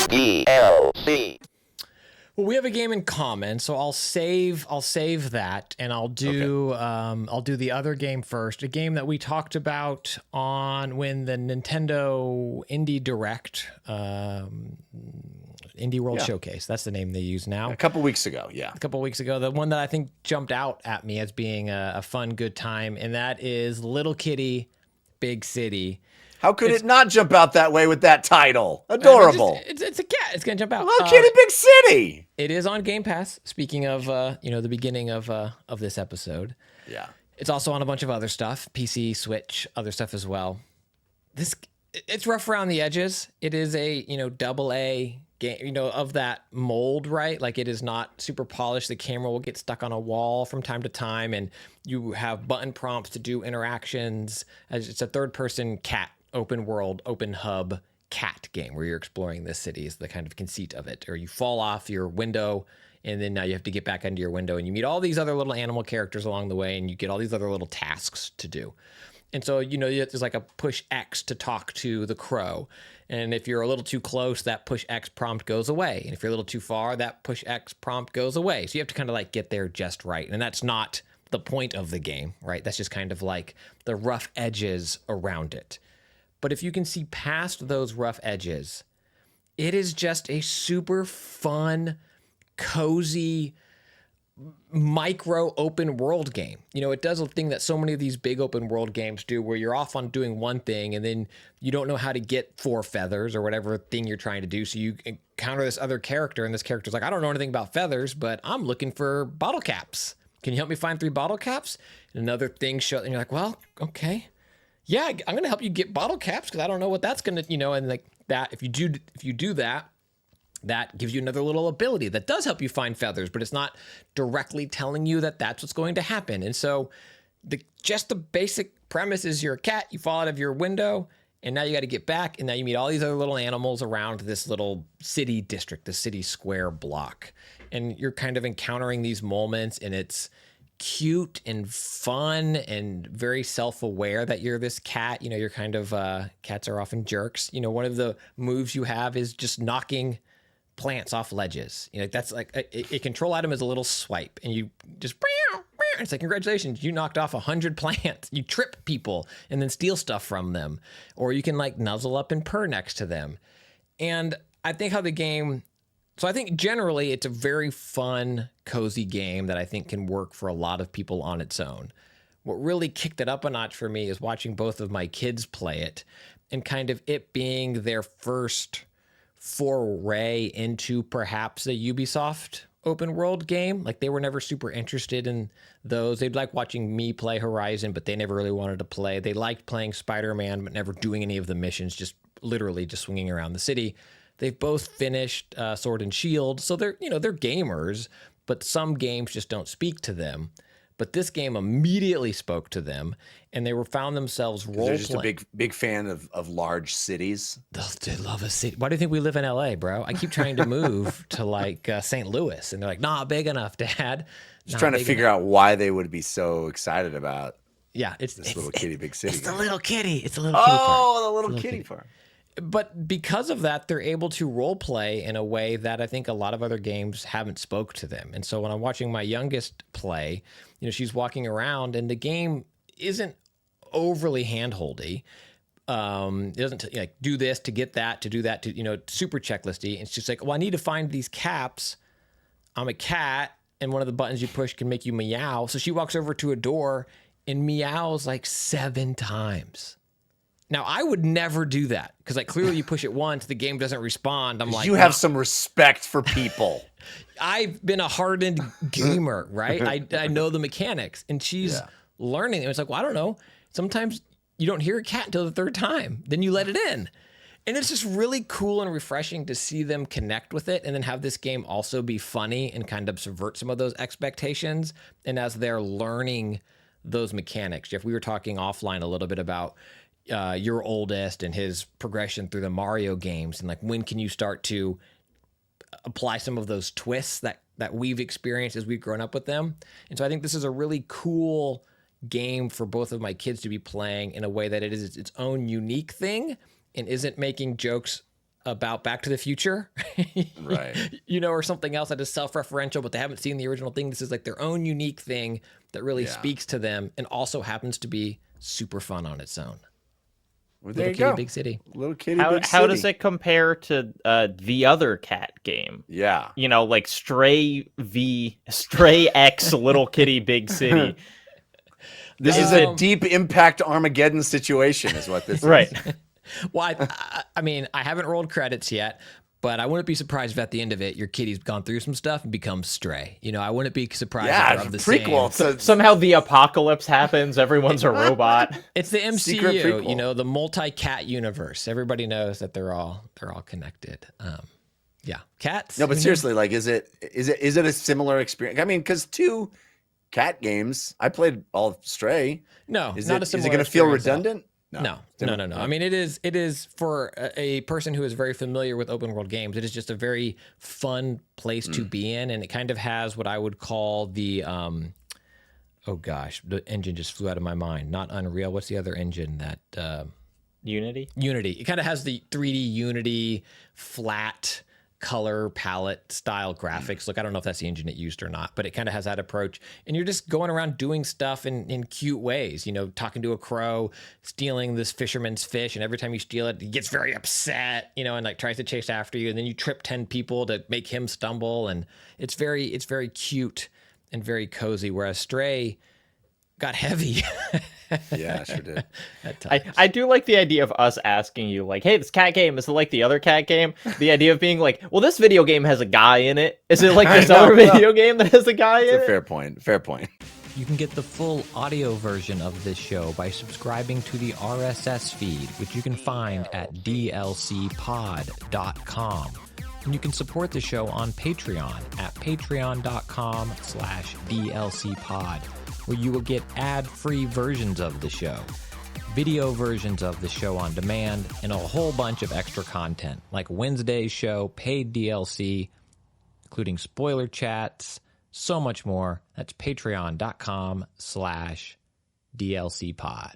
DLC. Well, we have a game in common, so I'll save that, and I'll do the other game first. A game that we talked about on when the Nintendo Indie Direct, Indie World Showcase. That's the name they use now. A couple weeks ago, yeah. A couple weeks ago, the one that I think jumped out at me as being a fun, good time, and that is Little Kitty, Big City. How could it not jump out that way with that title? Adorable. It's a cat. It's gonna jump out. Little Kitty, Big City. It is on Game Pass. Speaking of, the beginning of this episode. Yeah. It's also on a bunch of other stuff, PC, Switch, other stuff as well. It's rough around the edges. It is a, double A game, of that mold, right? Like it is not super polished. The camera will get stuck on a wall from time to time, and you have button prompts to do interactions. It's a third-person cat, open world, open hub cat game where you're exploring this city is the kind of conceit of it. Or you fall off your window, and then now you have to get back into your window, and you meet all these other little animal characters along the way, and you get all these other little tasks to do. And so, there's like a push X to talk to the crow. And if you're a little too close, that push X prompt goes away. And if you're a little too far, that push X prompt goes away. So you have to kind of like get there just right. And that's not the point of the game, right? That's just kind of like the rough edges around it. But if you can see past those rough edges, it is just a super fun, cozy, micro open world game. It does a thing that so many of these big open world games do where you're off on doing one thing and then you don't know how to get 4 feathers or whatever thing you're trying to do. So you encounter this other character and this character's like, I don't know anything about feathers, but I'm looking for bottle caps. Can you help me find 3 bottle caps? And another thing shows, and you're like, well, okay. Yeah, I'm going to help you get bottle caps because I don't know what that's going to, and like that, if you do that, that gives you another little ability that does help you find feathers, but it's not directly telling you that that's what's going to happen. And so just the basic premise is you're a cat, you fall out of your window, and now you got to get back, and now you meet all these other little animals around this little city district, the city square block. And you're kind of encountering these moments, and it's cute and fun and very self-aware that you're this cat. You're kind of, cats are often jerks. One of the moves you have is just knocking plants off ledges. That's like a control item is a little swipe, and you just, it's like, congratulations, you knocked off 100 plants. You trip people and then steal stuff from them. Or you can like nuzzle up and purr next to them. And I think I think generally it's a very fun, cozy game that I think can work for a lot of people on its own. What really kicked it up a notch for me is watching both of my kids play it and kind of it being their first foray into perhaps a Ubisoft open world game. Like they were never super interested in those. They'd like watching me play Horizon, but they never really wanted to play. They liked playing Spider-Man, but never doing any of the missions, just literally just swinging around the city. They've both finished Sword and Shield, so they're gamers, but some games just don't speak to them. But this game immediately spoke to them, and they found themselves role-playing. They're just a big fan of large cities. They love a city. Why do you think we live in LA, bro? I keep trying to move to like St. Louis, and they're like, "Not big enough, Dad." Just trying to figure out why they would be so excited about. Yeah, it's Little Kitty, Big City. It's the little kitty. It's the little kitty part. Oh, the little kitty part. But because of that, they're able to role play in a way that I think a lot of other games haven't spoke to them. And so when I'm watching my youngest play, she's walking around and the game isn't overly handholdy. It doesn't like do this to get that, to do that, to, super checklisty. It's just like, well, I need to find these caps. I'm a cat, and one of the buttons you push can make you meow. So she walks over to a door and meows like 7 times. Now, I would never do that because, like, clearly you push it once, the game doesn't respond. I'm like, you have some respect for people. I've been a hardened gamer, right? I know the mechanics, and she's learning. And it's like, well, I don't know. Sometimes you don't hear a cat until the 3rd time. Then you let it in. And it's just really cool and refreshing to see them connect with it and then have this game also be funny and kind of subvert some of those expectations. And as they're learning those mechanics, Jeff, we were talking offline a little bit about your oldest and his progression through the Mario games, and like when can you start to apply some of those twists that we've experienced as we've grown up with them. And so I think this is a really cool game for both of my kids to be playing in a way that it is its own unique thing and isn't making jokes about Back to the Future, Right. you know, or something else that is self-referential, but they haven't seen the original thing. This is like their own unique thing that really speaks to them and also happens to be super fun on its own. Well, Little there you Kitty, go. Big City. Little Kitty, Big City. How does it compare to the other cat game? Yeah. You know, like Stray X Little Kitty Big City. This is a deep impact Armageddon situation, is what this Right. is. Well, I mean, I haven't rolled credits yet, but I wouldn't be surprised if at the end of it, your kitty's gone through some stuff and becomes Stray. You know, I wouldn't be surprised if Yeah, they're of the prequel. same. Somehow the apocalypse happens. Everyone's a robot. It's the Secret MCU, prequel. you know, the multi-cat universe. Everybody knows that they're all connected. Yeah, cats. No, but seriously, like, is it a similar experience? I mean, because 2 cat games, I played all of Stray. No, Is not it a similar. going to feel experience at all. redundant? No. I mean, it is for a person who is very familiar with open world games. It is just a very fun place to be in, and it kind of has what I would call the oh gosh, the engine just flew out of my mind. Not Unreal. What's the other engine that Unity? Unity. It kind of has the 3D Unity flat color palette style graphics. Look, I don't know if that's the engine it used or not, but it kind of has that approach. And you're just going around doing stuff in cute ways, you know, talking to a crow, stealing this fisherman's fish. And every time you steal it, he gets very upset, you know, and like tries to chase after you. And then you trip 10 people to make him stumble. And it's very cute and very cozy. Whereas Stray got heavy. Yeah, sure did. I do like the idea of us asking you, like, hey, this cat game, is it like the other cat game? The idea of being like, well, this video game has a guy in it. Is it like this other video game that has a guy in It's a it? fair point. Fair point. You can get the full audio version of this show by subscribing to the RSS feed, which you can find at dlcpod.com. And you can support the show on Patreon at patreon.com/dlcpod, where you will get ad-free versions of the show, video versions of the show on demand, and a whole bunch of extra content, like Wednesday's show, paid DLC, including spoiler chats, so much more. That's patreon.com/dlcpod.